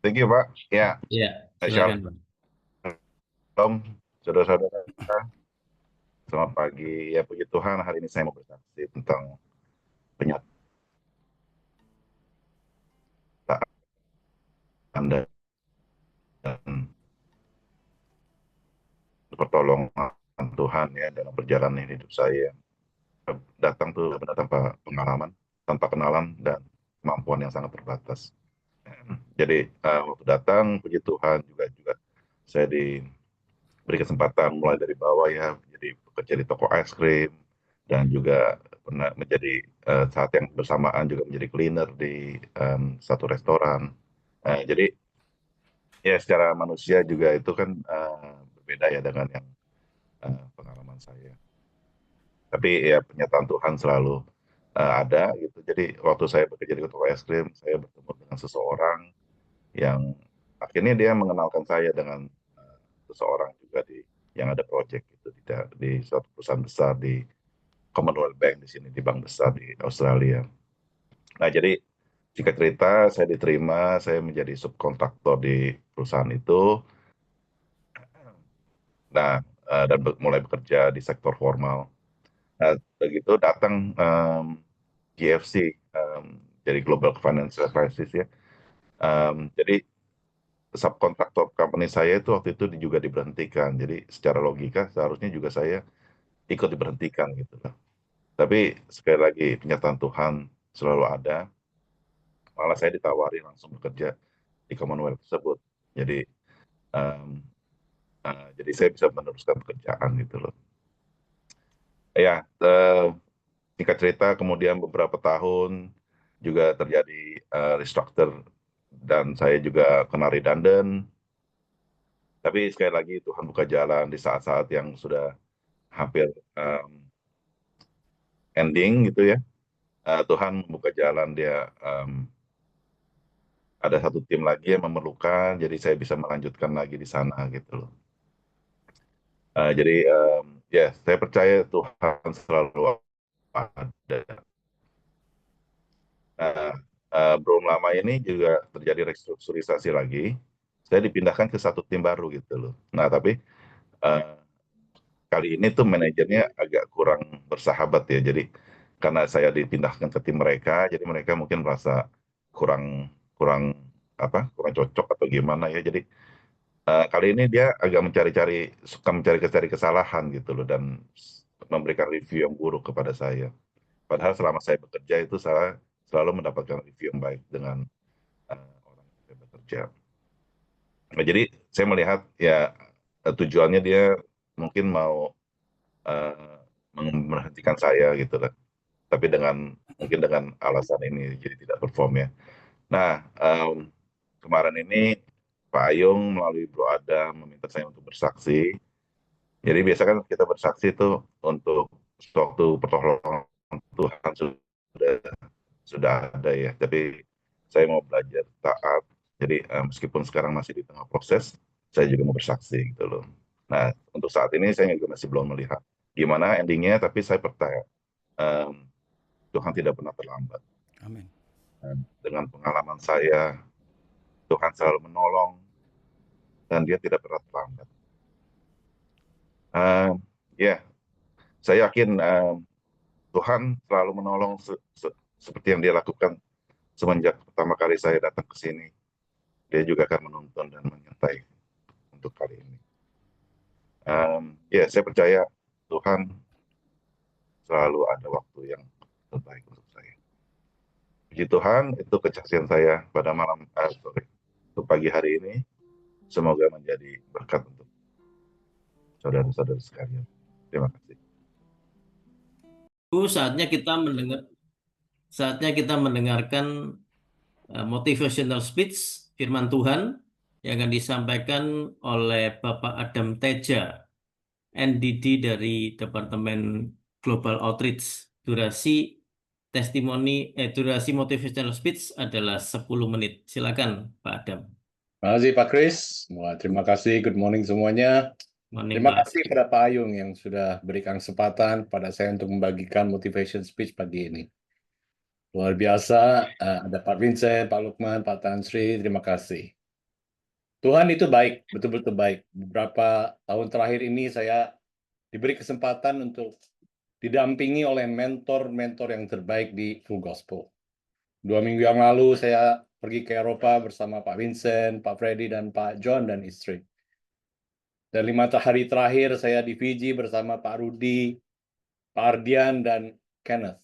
Thank you, Pak. Ya, Ya, silakan, Pak. Shalom, saudara-saudara. Selamat pagi. Ya, puji Tuhan, hari ini saya mau bersaksi tentang penyataan dan pertolongan Tuhan ya dalam perjalanan hidup saya. Datang tuh benar tanpa pengalaman, tanpa kenalan, dan kemampuan yang sangat terbatas. Jadi, waktu datang, puji Tuhan, juga saya diberi kesempatan mulai dari bawah ya, jadi bekerja di toko es krim, dan juga pernah menjadi saat yang bersamaan juga menjadi cleaner di satu restoran. Jadi ya secara manusia juga itu kan berbeda ya dengan yang pengalaman saya. Tapi ya penyataan Tuhan selalu ada gitu. Jadi waktu saya bekerja di toko es krim, saya bertemu dengan seseorang yang akhirnya dia mengenalkan saya dengan seseorang juga yang ada project gitu di suatu perusahaan besar di Commonwealth Bank di sini, di bank besar di Australia. Nah, jadi singkat cerita, saya diterima, saya menjadi subkontraktor di perusahaan itu. Nah, dan mulai bekerja di sektor formal. Nah, begitu datang GFC, jadi Global Financial Crisis ya. Jadi subkontraktor company saya itu waktu itu juga diberhentikan. Jadi secara logika seharusnya juga saya ikut diberhentikan gitu. Tapi sekali lagi penyataan Tuhan selalu ada. Malah saya ditawari langsung bekerja di Commonwealth tersebut. Jadi um, jadi saya bisa meneruskan pekerjaan gitu loh. Ya, singkat cerita kemudian beberapa tahun juga terjadi restructure dan saya juga kena redundant. Tapi sekali lagi Tuhan buka jalan di saat-saat yang sudah hampir ending gitu ya. Tuhan membuka jalan, dia ada satu tim lagi yang memerlukan, jadi saya bisa melanjutkan lagi di sana gitu loh. Jadi ya saya percaya Tuhan selalu ada. Nah, belum lama ini juga terjadi restrukturisasi lagi. Saya dipindahkan ke satu tim baru gitu loh. Nah, tapi eh, kali ini tuh manajernya agak kurang bersahabat ya. Jadi karena saya dipindahkan ke tim mereka, jadi mereka mungkin merasa kurang kurang kurang cocok atau gimana ya. Jadi kali ini dia agak suka mencari kesalahan gitu loh dan memberikan review yang buruk kepada saya. Padahal selama saya bekerja itu saya selalu mendapatkan review yang baik dengan orang yang saya bekerja. Nah, jadi saya melihat ya tujuannya dia mungkin mau eh, memberhentikan saya gitu lah. Tapi mungkin dengan alasan ini jadi tidak perform ya. Nah, kemarin ini Pak Ayung melalui Bro Adam meminta saya untuk bersaksi. Jadi biasa kan kita bersaksi itu untuk suatu pertolongan Tuhan sudah ada ya. Tapi saya mau belajar taat. Jadi meskipun sekarang masih di tengah proses, saya juga mau bersaksi gitu loh. Nah, untuk saat ini saya juga masih belum melihat gimana endingnya, tapi saya percaya em, Tuhan tidak pernah terlambat. Amin. Dan dengan pengalaman saya, Tuhan selalu menolong dan Dia tidak pernah terlambat. Ya, saya yakin Tuhan selalu menolong seperti yang Dia lakukan semenjak pertama kali saya datang ke sini. Dia juga akan menuntun dan menyertai untuk kali ini. Ya, saya percaya Tuhan selalu ada waktu yang terbaik untuk saya. Puji Tuhan, itu kesaksian saya pada untuk pagi hari ini. Semoga menjadi berkat untuk saudara-saudara sekalian. Terima kasih. Bu, saatnya kita mendengarkan motivational speech firman Tuhan yang akan disampaikan oleh Bapak Adam Teja, NDD dari Departemen Global Outreach. Durasi motivational speech adalah 10 menit. Silakan, Pak Adam. Terima kasih Pak Kris. Terima kasih. Good morning semuanya. Morning, Terima Pak. kasih kepada Pak Ayung yang sudah berikan kesempatan pada saya untuk membagikan motivation speech pagi ini. Luar biasa. Ada Pak Vincent, Pak Lukman, Pak Tan Sri. Terima kasih. Tuhan itu baik, betul-betul baik. Beberapa tahun terakhir ini saya diberi kesempatan untuk didampingi oleh mentor-mentor yang terbaik di Full Gospel. 2 minggu yang lalu saya pergi ke Eropa bersama Pak Vincent, Pak Freddy, dan Pak John dan istri. Dan 5 hari terakhir saya di Fiji bersama Pak Rudi, Pak Ardian, dan Kenneth.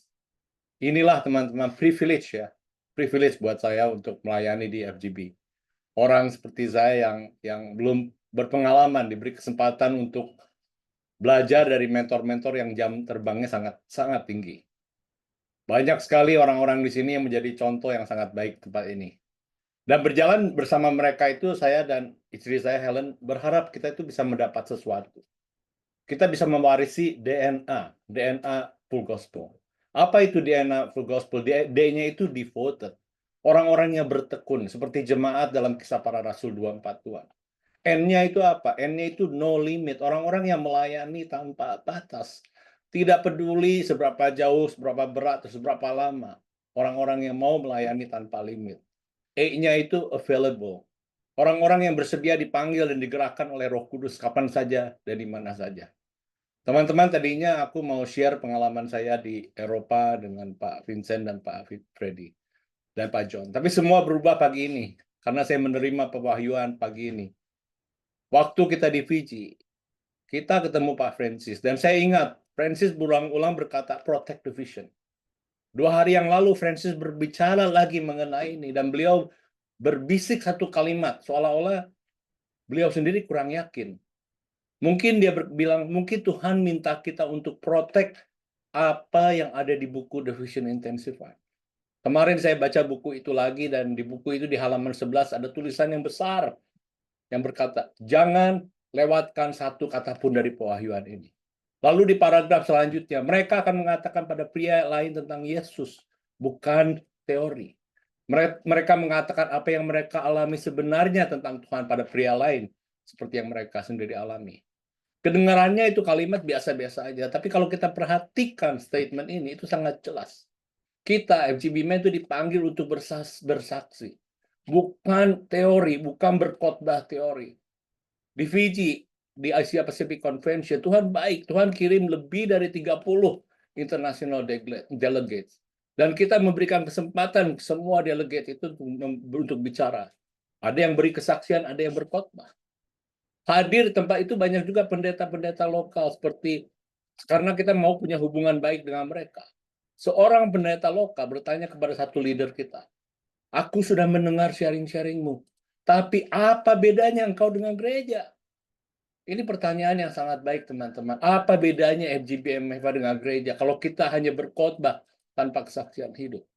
Inilah teman-teman privilege ya, privilege buat saya untuk melayani di FGB. Orang seperti saya yang belum berpengalaman diberi kesempatan untuk belajar dari mentor-mentor yang jam terbangnya sangat tinggi. Banyak sekali orang-orang di sini yang menjadi contoh yang sangat baik tempat ini. Dan berjalan bersama mereka itu saya dan istri saya Helen berharap kita itu bisa mendapat sesuatu. Kita bisa mewarisi DNA Full Gospel. Apa itu DNA Full Gospel? D-nya itu devoted. Orang-orang yang bertekun, seperti jemaat dalam Kisah Para Rasul 24 N-nya itu apa? N-nya itu no limit. Orang-orang yang melayani tanpa batas. Tidak peduli seberapa jauh, seberapa berat, atau seberapa lama. Orang-orang yang mau melayani tanpa limit. E-nya itu available. Orang-orang yang bersedia dipanggil dan digerakkan oleh Roh Kudus kapan saja dan di mana saja. Teman-teman, tadinya aku mau share pengalaman saya di Eropa dengan Pak Vincent dan Pak Freddy dan Pak John. Tapi semua berubah pagi ini karena saya menerima pewahyuan pagi ini. Waktu kita di Fiji, kita ketemu Pak Francis. Dan saya ingat, Francis berulang-ulang berkata, protect the vision. 2 hari yang lalu, Francis berbicara lagi mengenai ini. Dan beliau berbisik satu kalimat, seolah-olah beliau sendiri kurang yakin. Mungkin dia bilang, mungkin Tuhan minta kita untuk protect apa yang ada di buku The Vision Intensified. Kemarin saya baca buku itu lagi, dan di buku itu di halaman 11 ada tulisan yang besar yang berkata, jangan lewatkan satu kata pun dari pewahyuan ini. Lalu di paragraf selanjutnya, mereka akan mengatakan pada pria lain tentang Yesus, bukan teori. Mereka mengatakan apa yang mereka alami sebenarnya tentang Tuhan pada pria lain, seperti yang mereka sendiri alami. Kedengarannya itu kalimat biasa-biasa aja, tapi kalau kita perhatikan statement ini, itu sangat jelas. Kita, FGB Men, itu dipanggil untuk bersaksi. Bukan teori, bukan berkhotbah teori. Di Fiji, di Asia Pacific Convention, Tuhan baik. Tuhan kirim lebih dari 30 international delegates. Dan kita memberikan kesempatan semua delegate itu untuk bicara. Ada yang beri kesaksian, ada yang berkhotbah. Hadir di tempat itu banyak juga pendeta-pendeta lokal, seperti karena kita mau punya hubungan baik dengan mereka. Seorang pendeta lokal bertanya kepada satu leader kita, aku sudah mendengar sharing-sharingmu, tapi apa bedanya engkau dengan gereja? Ini pertanyaan yang sangat baik, teman-teman. Apa bedanya FGB MFA dengan gereja kalau kita hanya berkhotbah tanpa kesaksian hidup?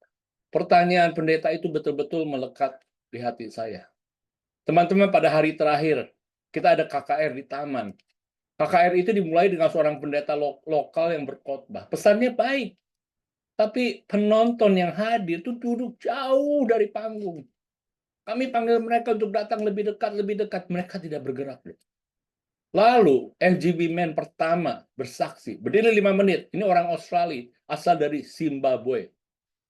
Pertanyaan pendeta itu betul-betul melekat di hati saya. Teman-teman, pada hari terakhir, kita ada KKR di taman. KKR itu dimulai dengan seorang pendeta lokal yang berkhotbah. Pesannya baik, tapi penonton yang hadir itu duduk jauh dari panggung. Kami panggil mereka untuk datang lebih dekat. Mereka tidak bergerak. Lalu FGB Men pertama bersaksi, berdiri 5 menit. Ini orang Australia, asal dari Zimbabwe.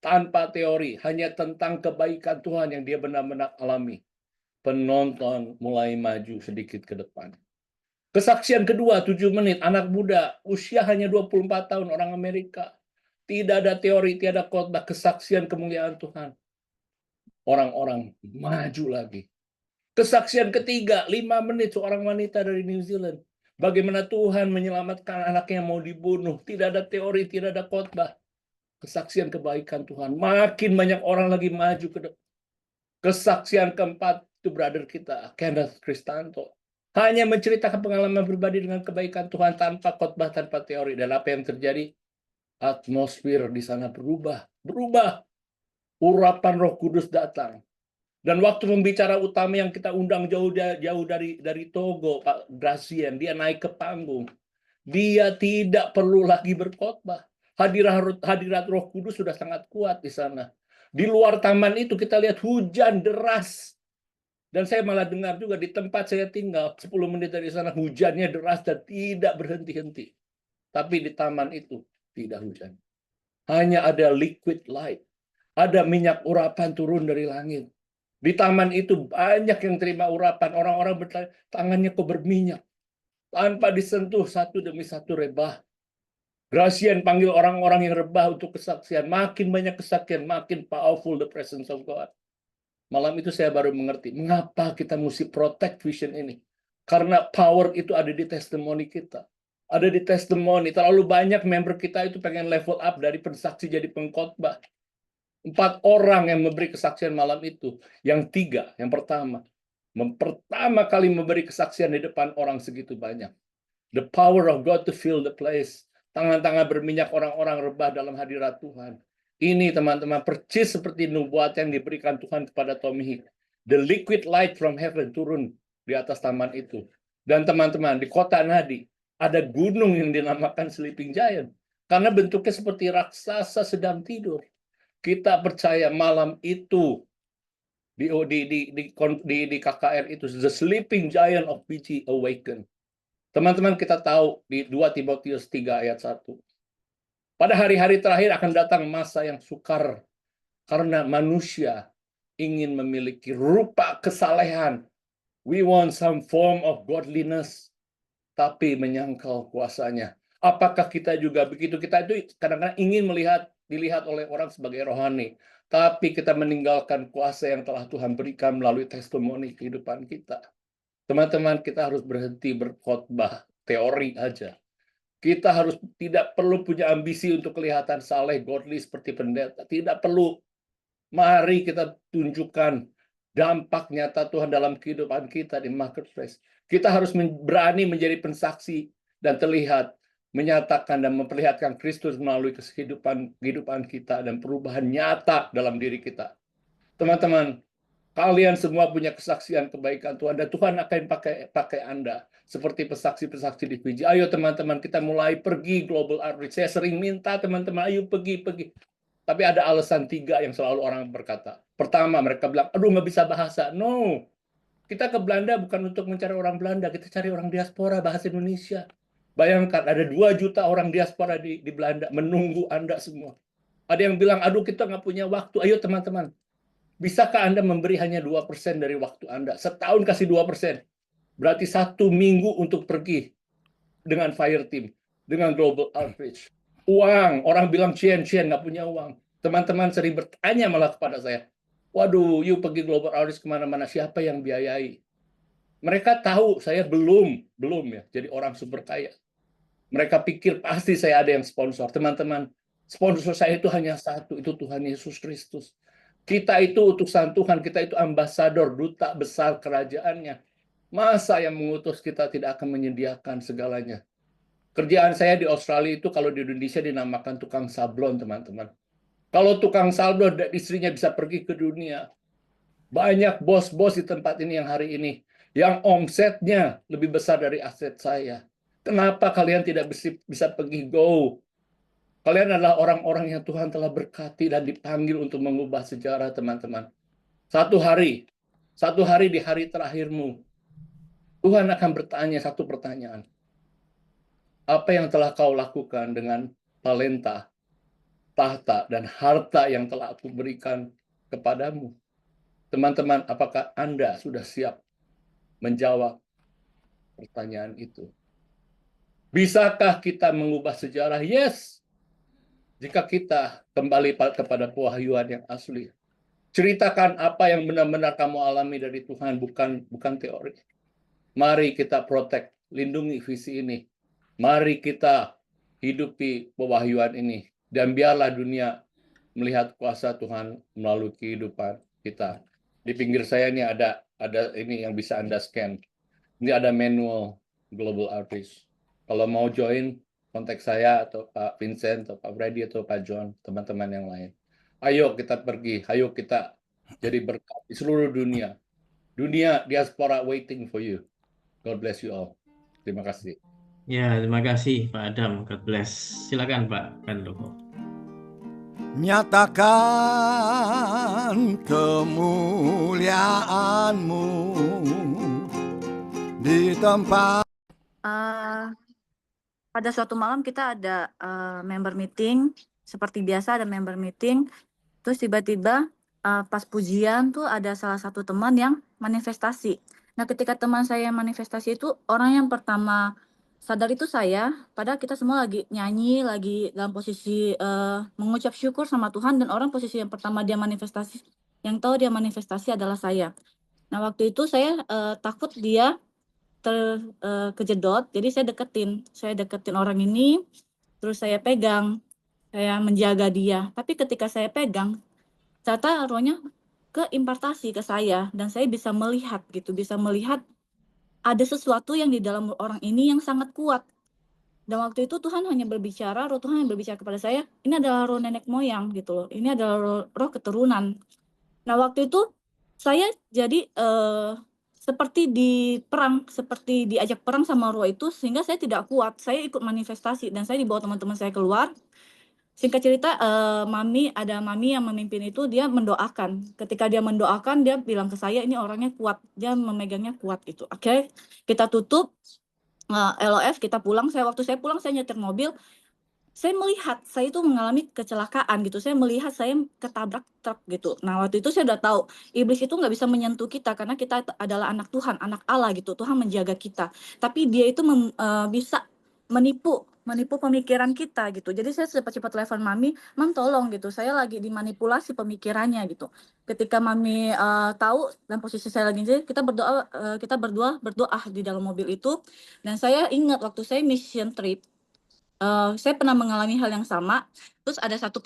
Tanpa teori, hanya tentang kebaikan Tuhan yang dia benar-benar alami. Penonton mulai maju sedikit ke depan. Kesaksian kedua, 7 menit, anak muda, usia hanya 24 tahun, orang Amerika. Tidak ada teori, tidak ada khotbah, kesaksian kemuliaan Tuhan. Orang-orang maju lagi. Kesaksian ketiga, 5 menit, seorang wanita dari New Zealand. Bagaimana Tuhan menyelamatkan anaknya yang mau dibunuh. Tidak ada teori, tidak ada khotbah. Kesaksian kebaikan Tuhan. Makin banyak orang lagi maju ke depan. Kesaksian keempat, itu brother kita, Kenneth Kristanto. Hanya menceritakan pengalaman pribadi dengan kebaikan Tuhan tanpa khotbah, tanpa teori. Dan apa yang terjadi? Atmosfer di sana berubah. Urapan Roh Kudus datang. Dan waktu pembicara utama yang kita undang jauh dari Togo, Pak Gracien, dia naik ke panggung. Dia tidak perlu lagi berkhotbah. Hadirat Roh Kudus sudah sangat kuat di sana. Di luar taman itu kita lihat hujan deras. Dan saya malah dengar juga di tempat saya tinggal, 10 menit dari sana, hujannya deras dan tidak berhenti-henti. Tapi di taman itu tidak hujan. Hanya ada liquid light. Ada minyak urapan turun dari langit. Di taman itu banyak yang terima urapan. Orang-orang bertanya, tangannya kok berminyak. Tanpa disentuh satu demi satu rebah. Gratian panggil orang-orang yang rebah untuk kesaksian. Makin banyak kesaksian, makin powerful the presence of God. Malam itu saya baru mengerti, mengapa kita mesti protect vision ini. Karena power itu ada di testimoni kita. Ada di testimoni. Terlalu banyak member kita itu pengen level up dari pensaksi jadi pengkhotbah. 4 orang yang memberi kesaksian malam itu. Yang 3, yang pertama kali memberi kesaksian di depan orang segitu banyak. The power of God to fill the place. Tangan-tangan berminyak orang-orang rebah dalam hadirat Tuhan. Ini teman-teman percis seperti nubuat yang diberikan Tuhan kepada Tommy Hick. The liquid light from heaven turun di atas taman itu. Dan teman-teman di kota Nadi ada gunung yang dinamakan Sleeping Giant. Karena bentuknya seperti raksasa sedang tidur. Kita percaya malam itu di KKR itu the sleeping giant of PG awaken. Teman-teman kita tahu di 2 Timotius 3 ayat 1. Pada hari-hari terakhir akan datang masa yang sukar karena manusia ingin memiliki rupa kesalehan. We want some form of godliness, tapi menyangkal kuasanya. Apakah kita juga begitu? Kita itu kadang-kadang ingin dilihat oleh orang sebagai rohani, tapi kita meninggalkan kuasa yang telah Tuhan berikan melalui testimoni kehidupan kita. Teman-teman, kita harus berhenti berkhotbah teori aja. Kita harus tidak perlu punya ambisi untuk kelihatan saleh, godly seperti pendeta. Tidak perlu. Mari kita tunjukkan dampak nyata Tuhan dalam kehidupan kita di marketplace. Kita harus berani menjadi pensaksi dan terlihat, menyatakan dan memperlihatkan Kristus melalui kehidupan kita dan perubahan nyata dalam diri kita. Teman-teman, kalian semua punya kesaksian kebaikan Tuhan dan Tuhan akan pakai Anda seperti pesaksi-pesaksi di Fiji. Ayo teman-teman, kita mulai pergi global outreach. Saya sering minta teman-teman, ayo pergi. Tapi ada alasan 3 yang selalu orang berkata. Pertama, mereka bilang, aduh nggak bisa bahasa. No, kita ke Belanda bukan untuk mencari orang Belanda, kita cari orang diaspora bahasa Indonesia. Bayangkan ada 2 juta orang diaspora di Belanda menunggu Anda semua. Ada yang bilang, aduh kita nggak punya waktu. Ayo teman-teman, bisakah Anda memberi hanya 2% dari waktu Anda? Setahun kasih 2%. Berarti 1 minggu untuk pergi dengan fire team, dengan global outreach. Uang, orang bilang cien nggak punya uang. Teman-teman sering bertanya malah kepada saya, waduh, yuk pergi global outreach kemana-mana, siapa yang biayai? Mereka tahu saya belum ya, jadi orang super kaya. Mereka pikir pasti saya ada yang sponsor. Teman-teman, sponsor saya itu hanya satu, itu Tuhan Yesus Kristus. Kita itu utusan Tuhan, kita itu ambasador, duta besar kerajaannya. Masa yang mengutus kita tidak akan menyediakan segalanya? Kerjaan saya di Australia itu kalau di Indonesia dinamakan tukang sablon, teman-teman. Kalau tukang sablon, istrinya bisa pergi ke dunia. Banyak bos-bos di tempat ini yang hari ini, yang omsetnya lebih besar dari aset saya. Kenapa kalian tidak bisa pergi go? Kalian adalah orang-orang yang Tuhan telah berkati dan dipanggil untuk mengubah sejarah, teman-teman. Satu hari di hari terakhirmu, Tuhan akan bertanya satu pertanyaan. Apa yang telah kau lakukan dengan talenta, tahta, dan harta yang telah aku berikan kepadamu? Teman-teman, apakah Anda sudah siap menjawab pertanyaan itu? Bisakah kita mengubah sejarah? Yes. Jika kita kembali kepada pewahyuan yang asli. Ceritakan apa yang benar-benar kamu alami dari Tuhan, bukan teori. Mari kita protect, lindungi visi ini. Mari kita hidupi pewahyuan ini. Dan biarlah dunia melihat kuasa Tuhan melalui kehidupan kita. Di pinggir saya ini ada ini yang bisa Anda scan. Ini ada manual Global Outreach. Kalau mau join, kontak saya atau Pak Vincent atau Pak Freddy atau Pak John, teman-teman yang lain. Ayo kita pergi, ayo kita jadi berkat di seluruh dunia. Dunia diaspora waiting for you. God bless you all. Terima kasih. Ya, terima kasih Pak Adam. God bless. Silakan Pak Handoko. Nyatakan kemuliaan-Mu di tempat. Pada suatu malam kita ada member meeting, seperti biasa ada member meeting, terus tiba-tiba pas pujian tuh ada salah satu teman yang manifestasi. Nah, ketika teman saya yang manifestasi itu, orang yang pertama sadar itu saya, padahal kita semua lagi nyanyi, lagi dalam posisi mengucap syukur sama Tuhan, dan orang posisi yang pertama dia manifestasi, yang tahu dia manifestasi adalah saya. Nah, waktu itu saya takut dia kejedot, jadi saya deketin orang ini, terus saya pegang, saya menjaga dia. Tapi ketika saya pegang, ternyata rohnya keimpartasi ke saya, dan saya bisa melihat gitu, bisa melihat ada sesuatu yang di dalam orang ini yang sangat kuat. Dan waktu itu Tuhan hanya berbicara, roh Tuhan yang berbicara kepada saya, ini adalah roh nenek moyang gitu loh, ini adalah roh keturunan. Nah, waktu itu saya jadi seperti diajak perang sama roh itu, sehingga saya tidak kuat. Saya ikut manifestasi dan saya dibawa teman-teman saya keluar. Singkat cerita, mami yang memimpin itu, dia mendoakan. Ketika dia mendoakan, dia bilang ke saya, ini orangnya kuat, dia memegangnya kuat gitu. Oke, kita tutup LOF, kita pulang. Waktu saya pulang, saya nyetir mobil, saya melihat saya itu mengalami kecelakaan gitu. Saya melihat saya ketabrak truk gitu. Nah, waktu itu saya udah tahu iblis itu nggak bisa menyentuh kita karena kita adalah anak Tuhan, anak Allah gitu. Tuhan menjaga kita. Tapi dia itu bisa menipu pemikiran kita gitu. Jadi saya cepat-cepat telepon mami, "Mam tolong," gitu. "Saya lagi dimanipulasi pemikirannya," gitu. Ketika mami tahu dan posisi saya lagi jadi, kita berdoa di dalam mobil itu. Dan saya ingat waktu saya mission trip, saya pernah mengalami hal yang sama. Terus ada satu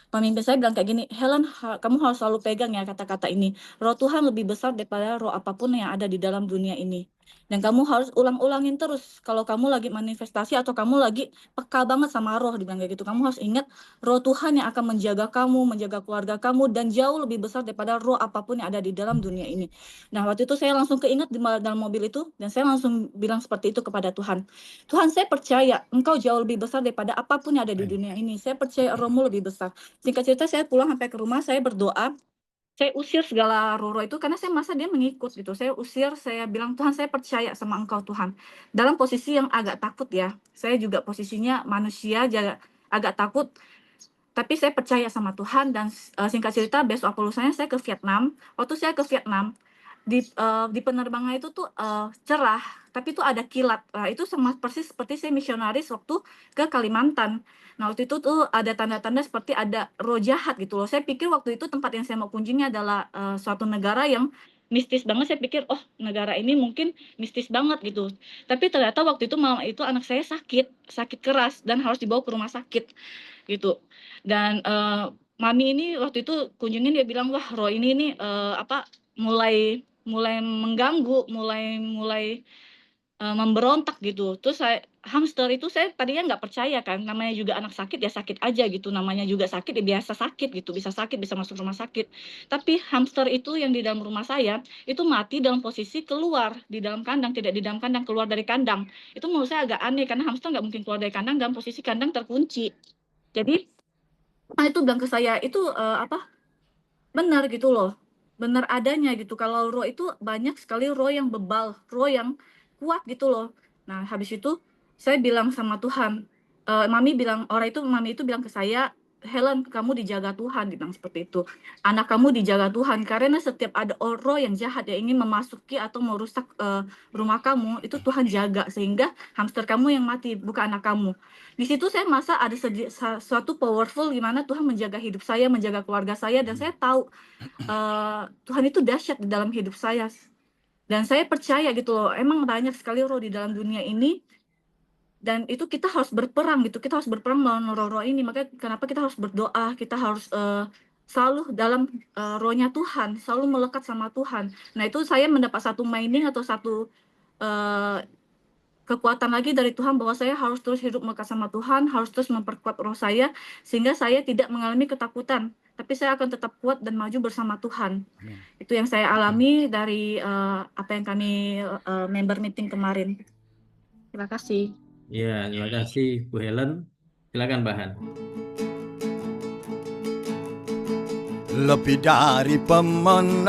pemimpin saya bilang kayak gini, "Helen, kamu harus selalu pegang ya kata-kata ini. Roh Tuhan lebih besar daripada roh apapun yang ada di dalam dunia ini. Dan kamu harus ulang-ulangin terus kalau kamu lagi manifestasi atau kamu lagi peka banget sama roh," dibilang kayak gitu. "Kamu harus ingat roh Tuhan yang akan menjaga kamu, menjaga keluarga kamu, dan jauh lebih besar daripada roh apapun yang ada di dalam dunia ini." Nah, waktu itu saya langsung keinget di dalam mobil itu, dan saya langsung bilang seperti itu kepada Tuhan. "Tuhan, saya percaya Engkau jauh lebih besar daripada apapun yang ada di dunia ini. Saya percaya roh-Mu lebih besar." Singkat cerita, saya pulang sampai ke rumah, saya berdoa, saya usir segala roh-roh itu karena saya merasa dia mengikut gitu. Saya usir, saya bilang, "Tuhan, saya percaya sama Engkau Tuhan." Dalam posisi yang agak takut ya. Saya juga posisinya manusia, agak takut, tapi saya percaya sama Tuhan. Dan singkat cerita, besok lulusanya saya ke Vietnam. Waktu saya ke Vietnam, di penerbangan itu tuh cerah, tapi tuh ada kilat. Itu sama persis seperti saya misionaris waktu ke Kalimantan. Nah, waktu itu tuh ada tanda-tanda seperti ada roh jahat gitu loh. Saya pikir waktu itu tempat yang saya mau kunjungi adalah suatu negara yang mistis banget. Saya pikir, oh, negara ini mungkin mistis banget gitu. Tapi ternyata waktu itu malam itu anak saya sakit keras dan harus dibawa ke rumah sakit gitu. Dan mami ini waktu itu kunjungin, dia bilang, "Wah, roh ini nih mulai mengganggu, mulai memberontak," gitu. Terus hamster itu saya tadinya nggak percaya kan, namanya juga anak sakit ya sakit aja gitu, namanya juga sakit ya biasa sakit gitu, bisa sakit, bisa masuk rumah sakit. Tapi hamster itu yang di dalam rumah saya, itu mati dalam posisi keluar di dalam kandang, tidak di dalam kandang, keluar dari kandang. Itu menurut saya agak aneh karena hamster nggak mungkin keluar dari kandang dalam posisi kandang terkunci. Jadi, itu bilang ke saya, itu benar gitu loh, benar adanya gitu, kalau roh itu banyak sekali roh yang bebal, roh yang kuat gitu loh. Nah, habis itu saya bilang sama Tuhan, mami itu bilang ke saya, "Helen, kamu dijaga Tuhan," dibilang seperti itu. "Anak kamu dijaga Tuhan, karena setiap ada roh yang jahat yang ingin memasuki atau merusak rumah kamu, itu Tuhan jaga, sehingga hamster kamu yang mati, bukan anak kamu." Di situ saya merasa ada suatu powerful gimana Tuhan menjaga hidup saya, menjaga keluarga saya, dan saya tahu Tuhan itu dahsyat di dalam hidup saya. Dan saya percaya gitu loh, emang banyak sekali roh di dalam dunia ini, dan itu kita harus berperang gitu, kita harus berperang melawan roh-roh ini. Makanya kenapa kita harus berdoa, kita harus selalu dalam rohnya Tuhan, selalu melekat sama Tuhan. Nah, itu saya mendapat satu mining atau satu kekuatan lagi dari Tuhan, bahwa saya harus terus hidup melekat sama Tuhan, harus terus memperkuat roh saya, sehingga saya tidak mengalami ketakutan, tapi saya akan tetap kuat dan maju bersama Tuhan. Amin. Itu yang saya alami dari apa yang kami member meeting kemarin. Terima kasih. Ya, terima kasih Bu Helen. Silakan Mbak Han. Lebih dari pemenang.